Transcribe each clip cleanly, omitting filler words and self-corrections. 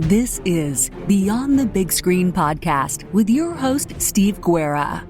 This is Beyond the Big Screen podcast with your host, Steve Guerra.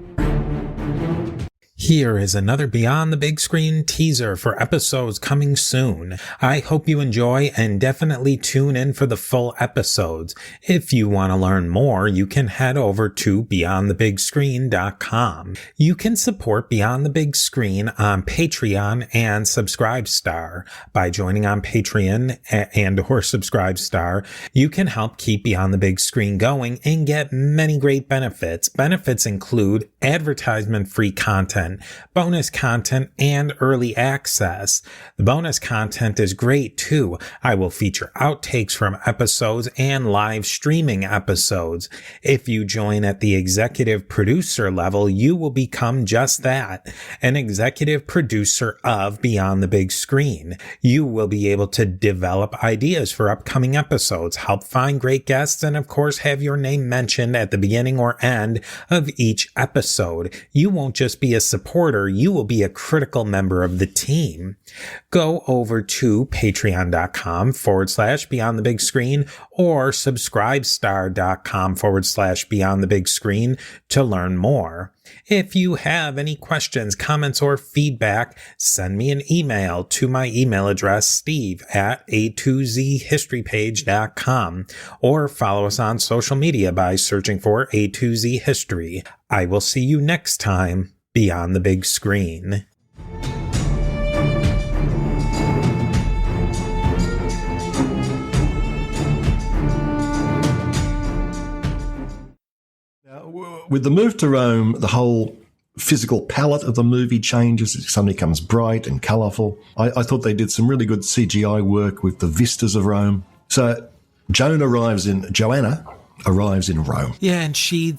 Here is another Beyond the Big Screen teaser for episodes coming soon. I hope you enjoy and definitely tune in for the full episodes. If you want to learn more, you can head over to beyondthebigscreen.com. You can support Beyond the Big Screen on Patreon and Subscribestar. By joining on Patreon and or Subscribestar, you can help keep Beyond the Big Screen going and get many great benefits. Benefits include advertisement-free content, bonus content, and early access. The bonus content is great too. I will feature outtakes from episodes and live streaming episodes. If you join at the executive producer level, you will become just that, an executive producer of Beyond the Big Screen. You will be able to develop ideas for upcoming episodes, help find great guests, and of course have your name mentioned at the beginning or end of each episode. You won't just be a supporter, you will be a critical member of the team. Go over to patreon.com/Beyond the Big Screen or subscribestar.com/Beyond the Big Screen to learn more. If you have any questions, comments, or feedback, send me an email to my email address, steve@a2zhistorypage.com, or follow us on social media by searching for A2Z History. I will see you next time Beyond the Big Screen. With the move to Rome, the whole physical palette of the movie changes. It suddenly becomes bright and colourful. I thought they did some really good CGI work with the vistas of Rome. So Joanna arrives in Rome. Yeah, and she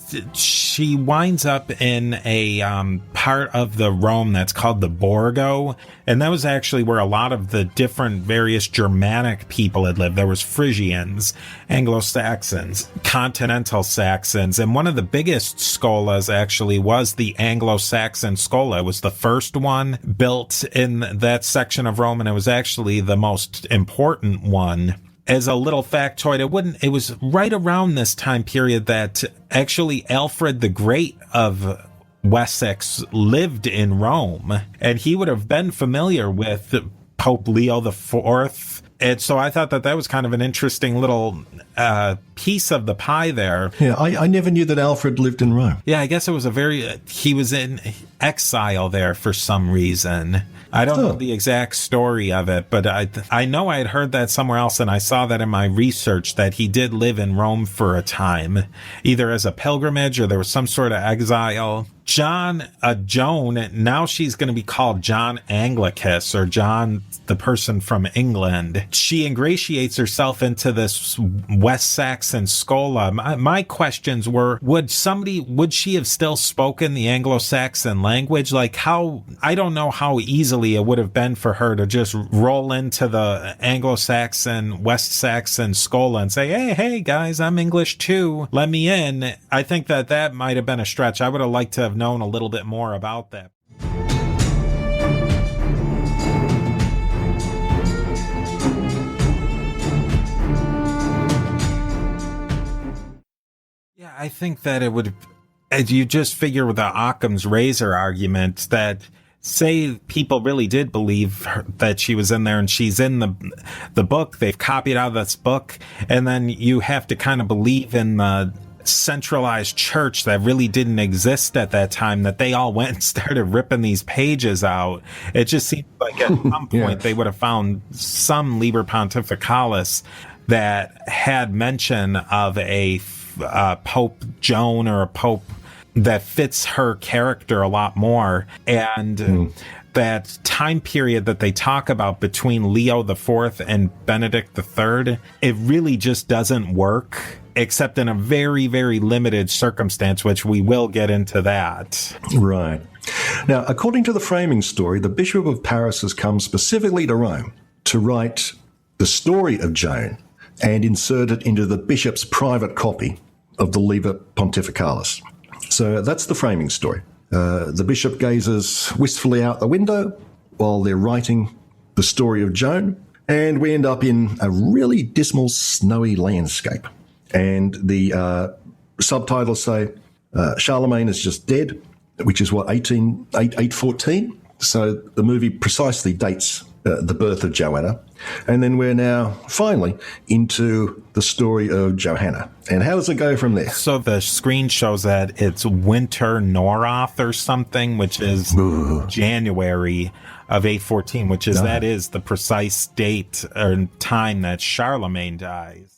winds up in a part of the Rome that's called the Borgo, and that was actually where a lot of the different various Germanic people had lived. There was Frisians, Anglo-Saxons, Continental Saxons, and one of the biggest scholas actually was the Anglo-Saxon schola. It was the first one built in that section of Rome, and it was actually the most important one. As a little factoid, it was right around this time period that actually Alfred the Great of Wessex lived in Rome, and he would have been familiar with Pope Leo IV. And so I thought that was kind of an interesting little piece of the pie there. Yeah, I never knew that Alfred lived in Rome. Yeah, I guess it was he was in exile there for some reason. I don't know the exact story of it, but I know I had heard that somewhere else, and I saw that in my research that he did live in Rome for a time, either as a pilgrimage or there was some sort of exile. Joan, now she's going to be called John Anglicus, or John, the person from England. She ingratiates herself into this West Saxon schola. My questions were, would she have still spoken the Anglo-Saxon language? Like I don't know how easily it would have been for her to just roll into the Anglo-Saxon, West Saxon schola and say, hey guys, I'm English too. Let me in. I think that might have been a stretch. I would have liked to have known a little bit more about that. Yeah, I think that it would, as you just figure with the Occam's razor argument, that say people really did believe that she was in there and she's in the book, they've copied out of this book, and then you have to kind of believe in the centralized church that really didn't exist at that time, that they all went and started ripping these pages out. It just seems like at some point they would have found some Liber Pontificalis that had mention of a Pope Joan or a Pope that fits her character a lot more. And that time period that they talk about between Leo IV and Benedict III, it really just doesn't work, except in a very, very limited circumstance, which we will get into that. Right. Now, according to the framing story, the Bishop of Paris has come specifically to Rome to write the story of Joan and insert it into the bishop's private copy of the Liber Pontificalis. So that's the framing story. The bishop gazes wistfully out the window while they're writing the story of Joan, And we end up in a really dismal, snowy landscape. And the subtitles say, Charlemagne is just dead, which is what, 814? So the movie precisely dates the birth of Joanna. And then we're now finally into the story of Johanna. And how does it go from there? So the screen shows that it's Winter Noroth or something, which is January of 814, which is that is the precise date or time that Charlemagne dies.